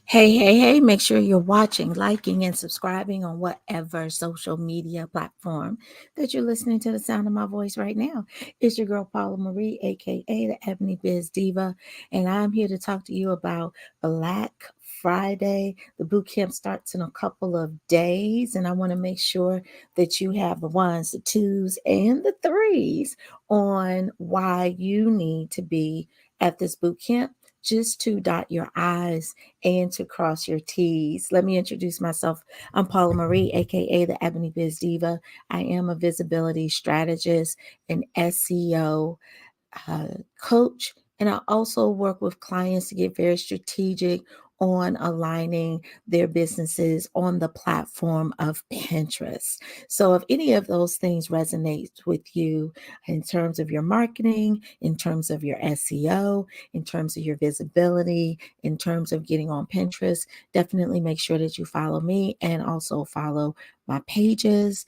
Hey, make sure you're watching, liking, and subscribing on whatever social media platform that you're listening to the sound of my voice right now. It's your girl, Paula Marie, aka the Ebony Biz Diva, and I'm here to talk to you about Black Friday. The boot camp starts in a couple of days, and I want to make sure that you have the ones, the twos, and the threes on why you need to be at this boot camp just to dot your I's and to cross your T's. Let me introduce myself. I'm Paula Marie, aka the Ebony Biz Diva. I am a visibility strategist, an SEO coach, and I also work with clients to get very strategic on aligning their businesses on the platform of Pinterest. So if any of those things resonate with you in terms of your marketing, in terms of your SEO, in terms of your visibility, in terms of getting on Pinterest, definitely make sure that you follow me and also follow my pages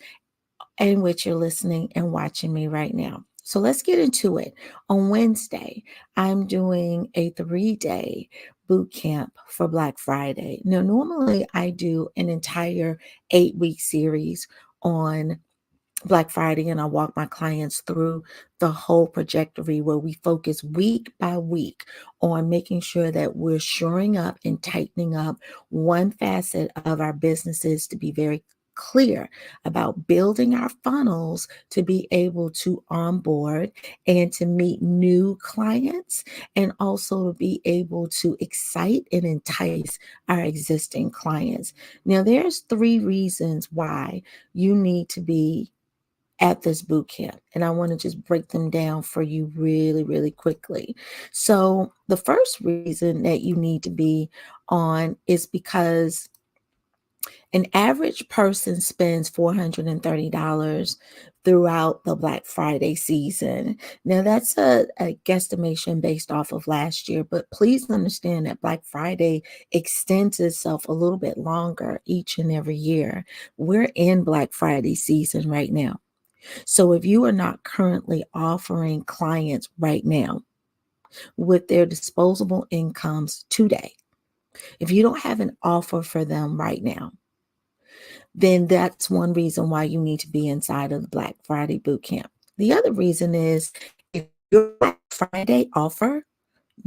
in which you're listening and watching me right now. So let's get into it. On Wednesday, I'm doing a 3-day boot camp for Black Friday. Now, normally I do an entire 8-week series on Black Friday, and I walk my clients through the whole trajectory where we focus week by week on making sure that we're shoring up and tightening up one facet of our businesses to be very clear about building our funnels to be able to onboard and to meet new clients, and also to be able to excite and entice our existing clients. Now, there's 3 reasons why you need to be at this boot camp. And I want to just break them down for you really, really quickly. So, the first reason that you need to be on is because an average person spends $430 throughout the Black Friday season. Now, that's a guesstimation based off of last year, but please understand that Black Friday extends itself a little bit longer each and every year. We're in Black Friday season right now. So if you are not currently offering clients right now with their disposable incomes today, if you don't have an offer for them right now, then that's one reason why you need to be inside of the Black Friday boot camp. The other reason is if your Black Friday offer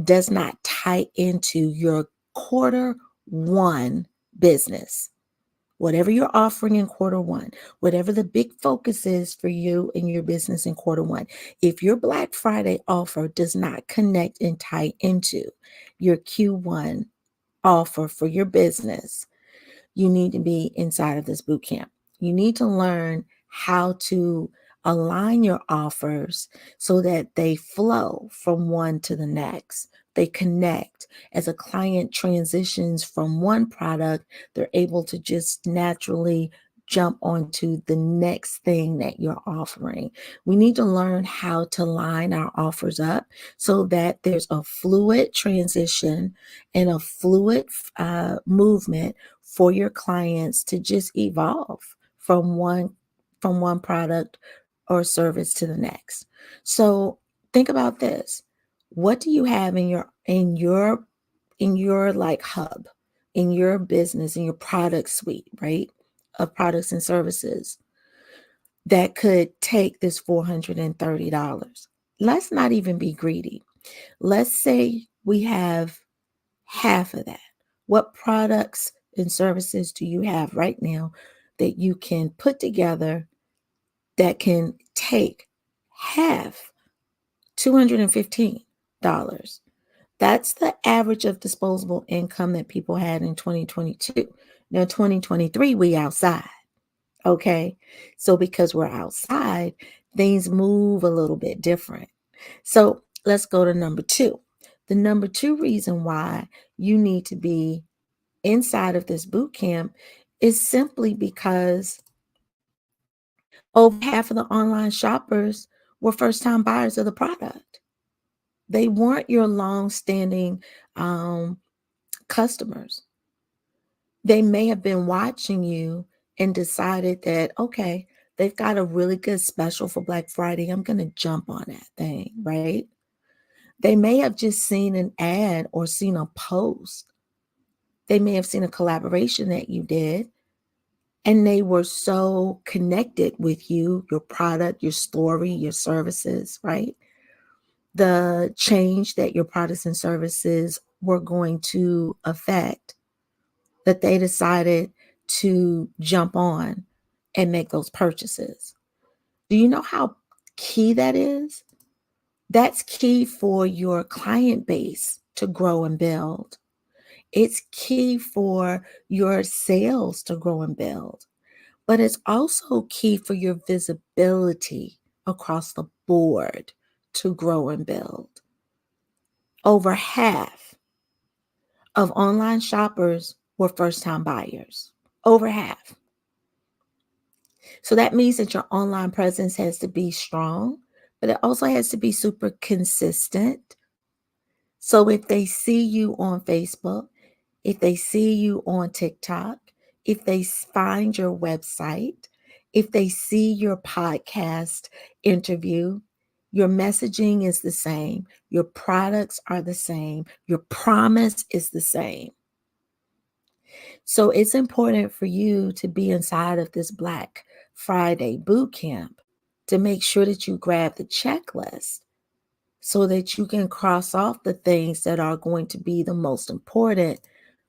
does not tie into your quarter 1 business, whatever you're offering in quarter 1, whatever the big focus is for you and your business in quarter 1, if your Black Friday offer does not connect and tie into your Q1 offer for your business, you need to be inside of this boot camp. You need to learn how to align your offers so that they flow from one to the next. They connect. As a client transitions from one product, they're able to just naturally jump onto the next thing that you're offering. We need to learn how to line our offers up so that there's a fluid transition and a fluid movement for your clients to just evolve from one product or service to the next. So think about this. What do you have in your like hub, in your business, in your product suite, right? Of products and services that could take this $430. Let's not even be greedy. Let's say we have half of that. What products and services do you have right now that you can put together that can take half, $215? That's the average of disposable income that people had in 2022. Now, 2023, we outside. Okay. So because we're outside, things move a little bit different. So let's go to number 2. The number 2 reason why you need to be inside of this boot camp is simply because over half of the online shoppers were first time buyers of the product. They weren't your long standing customers. They may have been watching you and decided that, okay, they've got a really good special for Black Friday. I'm going to jump on that thing, right? They may have just seen an ad or seen a post They may have seen a collaboration that you did, and they were so connected with you, your product, your story, your services, right? The change that your products and services were going to affect, that they decided to jump on and make those purchases. Do you know how key that is? That's key for your client base to grow and build. It's key for your sales to grow and build, but it's also key for your visibility across the board to grow and build. Over half of online shoppers were first-time buyers. Over half. So that means that your online presence has to be strong, but it also has to be super consistent. So if they see you on Facebook, if they see you on TikTok, if they find your website, if they see your podcast interview, your messaging is the same, your products are the same, your promise is the same. So it's important for you to be inside of this Black Friday Bootcamp to make sure that you grab the checklist so that you can cross off the things that are going to be the most important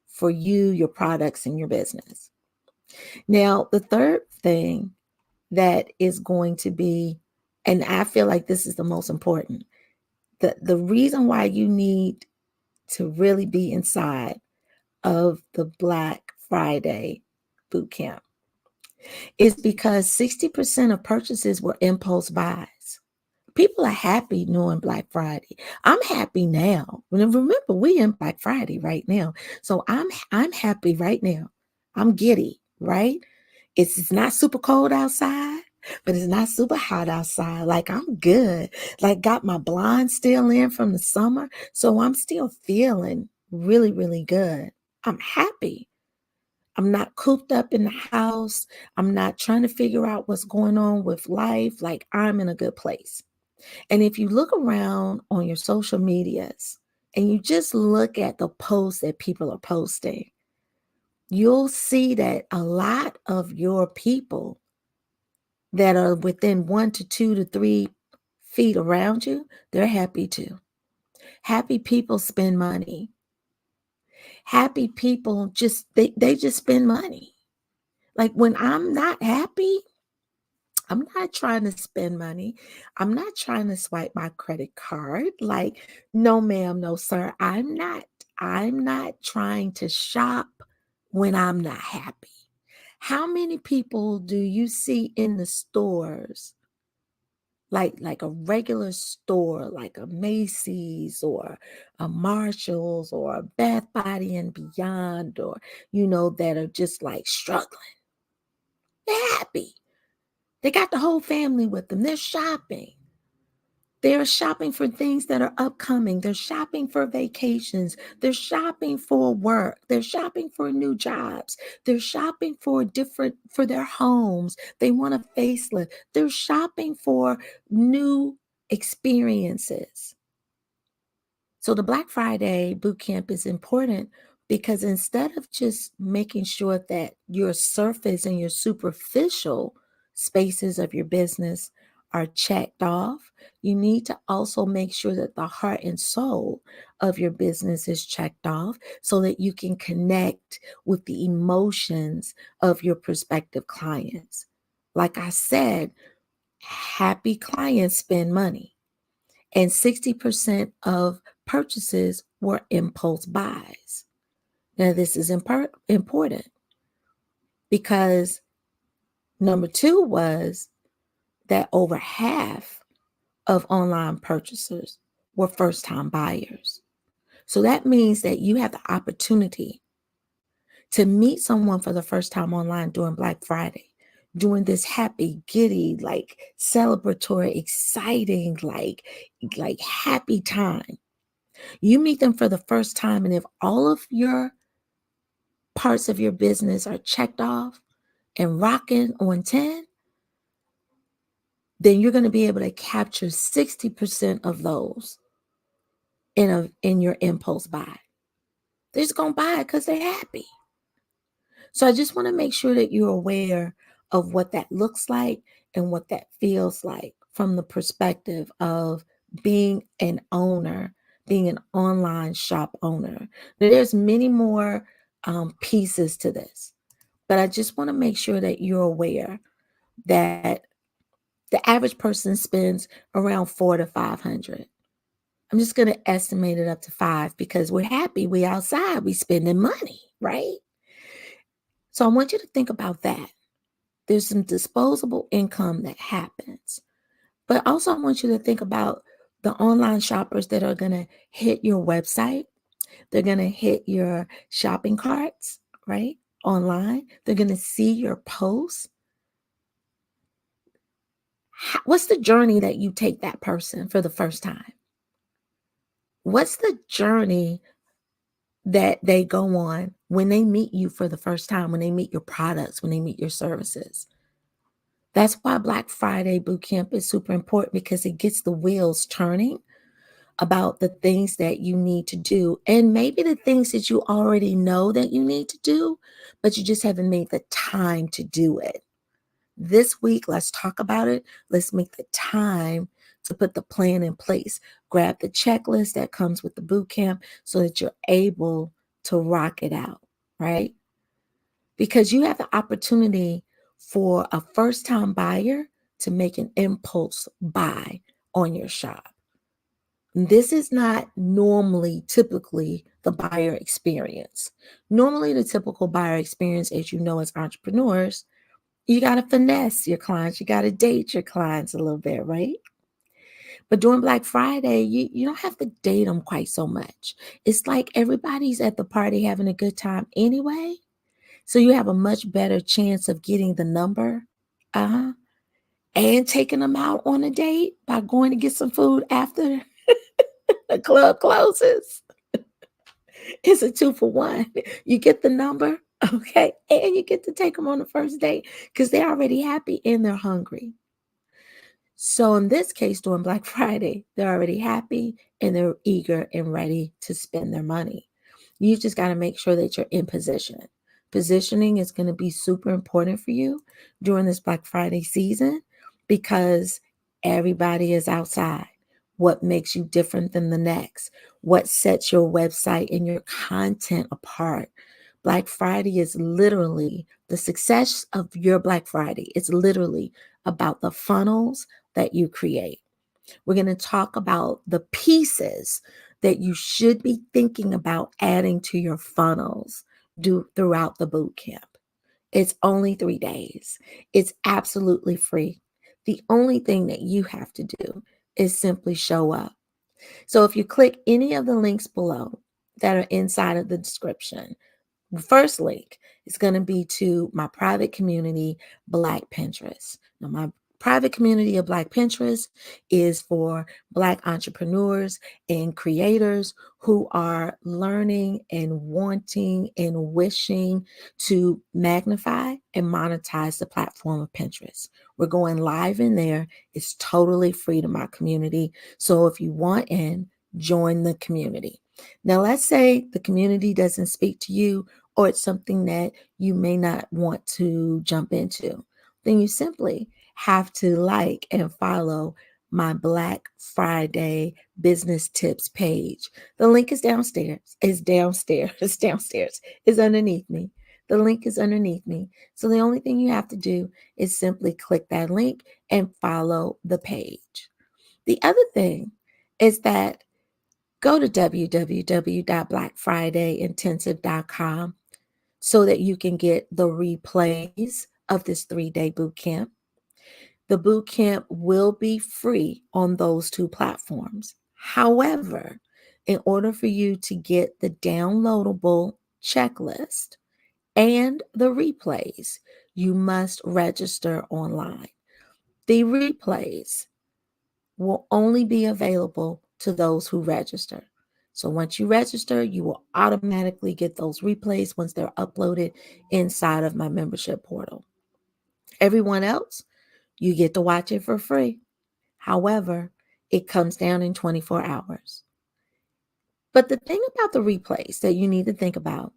for you, your products, and your business. Now, the third thing that is going to be, and I feel like this is the most important, the reason why you need to really be inside of the Black Friday Bootcamp is because 60% of purchases were impulse buys. People are happy knowing Black Friday. I'm happy now. Remember, we in Black Friday right now. So I'm happy right now. I'm giddy, right? It's not super cold outside, but it's not super hot outside. Like I'm good. Like got my blinds still in from the summer. So I'm still feeling really, really good. I'm happy. I'm not cooped up in the house. I'm not trying to figure out what's going on with life. Like I'm in a good place. And if you look around on your social medias and you just look at the posts that people are posting, you'll see that a lot of your people that are within 1 to 2 to 3 feet around you, they're happy too. Happy people spend money. Happy people they just spend money. Like when I'm not happy, I'm not trying to spend money. I'm not trying to swipe my credit card. Like, no, ma'am, no, sir. I'm not trying to shop when I'm not happy. How many people do you see in the stores, like a regular store, like a Macy's or a Marshall's or a Bath Body and Beyond, or that are just like struggling? They're happy. They got the whole family with them. They're shopping. They're shopping for things that are upcoming. They're shopping for vacations. They're shopping for work. They're shopping for new jobs. They're shopping for their homes. They want a facelift. They're shopping for new experiences. So the Black Friday Bootcamp is important because instead of just making sure that your surface and your superficial spaces of your business are checked off, you need to also make sure that the heart and soul of your business is checked off so that you can connect with the emotions of your prospective clients. Like I said, happy clients spend money. And 60% of purchases were impulse buys. Now, this is important because number two was that over half of online purchasers were first-time buyers. So that means that you have the opportunity to meet someone for the first time online during Black Friday, during this happy, giddy, like celebratory, exciting, like happy time. You meet them for the first time, and if all of your parts of your business are checked off and rocking on 10, then you're going to be able to capture 60% of those in your impulse buy. They're just going to buy it because they're happy. So I just want to make sure that you're aware of what that looks like and what that feels like from the perspective of being an owner, being an online shop owner. Now, there's many more pieces to this, but I just want to make sure that you're aware that the average person spends around 400 to 500. I'm just going to estimate it up to 5 because we're happy. We outside. We spending money, right? So I want you to think about that. There's some disposable income that happens. But also I want you to think about the online shoppers that are going to hit your website. They're going to hit your shopping carts, right? Online. They're going to see your posts. What's the journey that you take that person for the first time? What's the journey that they go on when they meet you for the first time, when they meet your products, when they meet your services? That's why Black Friday Bootcamp is super important, because it gets the wheels turning about the things that you need to do, and maybe the things that you already know that you need to do, but you just haven't made the time to do it. This week, let's talk about it. Let's make the time to put the plan in place. Grab the checklist that comes with the boot camp so that you're able to rock it out, right? Because you have the opportunity for a first-time buyer to make an impulse buy on your shop. This is not typically the buyer experience. Normally, the typical buyer experience, as you know, as entrepreneurs, you got to finesse your clients. You got to date your clients a little bit, right? But during Black Friday, you don't have to date them quite so much. It's like everybody's at the party having a good time anyway. So you have a much better chance of getting the number uh-huh, and taking them out on a date by going to get some food after the club closes. It's a 2-for-1. You get the number, okay, and you get to take them on the first date because they're already happy and they're hungry. So in this case, during Black Friday, they're already happy and they're eager and ready to spend their money. You just got to make sure that you're in position. Positioning is going to be super important for you during this Black Friday season because everybody is outside. What makes you different than the next? What sets your website and your content apart? Black Friday is literally the success of your Black Friday. It's literally about the funnels that you create. We're going to talk about the pieces that you should be thinking about adding to your funnels throughout the boot camp. It's only 3 days. It's absolutely free. The only thing that you have to do is simply show up. So if you click any of the links below that are inside of the description, the first link is going to be to my private community, Black Pinterest. Now, my private community of Black Pinterest is for Black entrepreneurs and creators who are learning and wanting and wishing to magnify and monetize the platform of Pinterest. We're going live in there. It's totally free to my community. So if you want in, join the community. Now, let's say the community doesn't speak to you, or it's something that you may not want to jump into. Then you simply have to like and follow my Black Friday business tips page. The link is downstairs. It's downstairs. It's downstairs. It's underneath me. The link is underneath me. So the only thing you have to do is simply click that link and follow the page. The other thing is that go to www.blackfridayintensive.com so that you can get the replays of this 3-day boot camp. The boot camp will be free on those 2 platforms. However, in order for you to get the downloadable checklist and the replays, you must register online. The replays will only be available to those who register. So once you register, you will automatically get those replays once they're uploaded inside of my membership portal. Everyone else, you get to watch it for free. However, it comes down in 24 hours. But the thing about the replays that you need to think about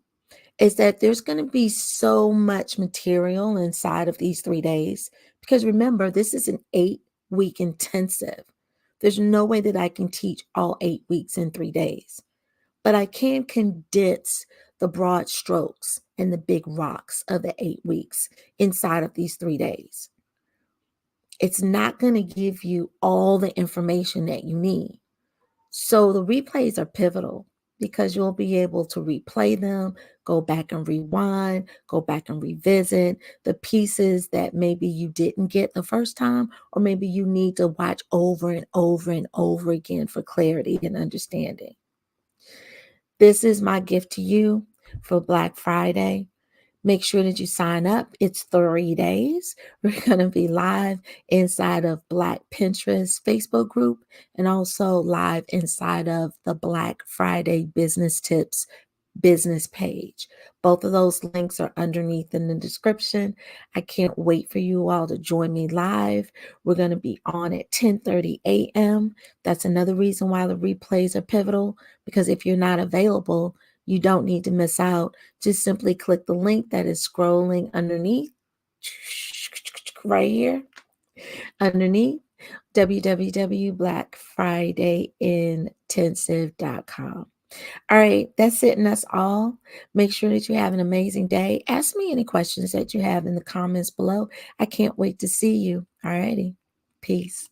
is that there's going to be so much material inside of these 3 days. Because remember, this is an 8-week intensive. There's no way that I can teach all 8 weeks in 3 days, but I can condense the broad strokes and the big rocks of the 8 weeks inside of these 3 days. It's not going to give you all the information that you need. So the replays are pivotal because you'll be able to replay them, go back and rewind, go back and revisit the pieces that maybe you didn't get the first time, or maybe you need to watch over and over and over again for clarity and understanding. This is my gift to you for Black Friday. Make sure that you sign up. It's 3 days. We're going to be live inside of Black Pinterest Facebook group and also live inside of the Black Friday Business Tips business page. Both of those links are underneath in the description. I can't wait for you all to join me live. We're going to be on at 10:30 a.m. That's another reason why the replays are pivotal, because if you're not available, you don't need to miss out. Just simply click the link that is scrolling underneath right here underneath www.blackfridayintensive.com. All right, that's it, and that's all. Make sure that you have an amazing day. Ask me any questions that you have in the comments below. I can't wait to see you. All righty. Peace.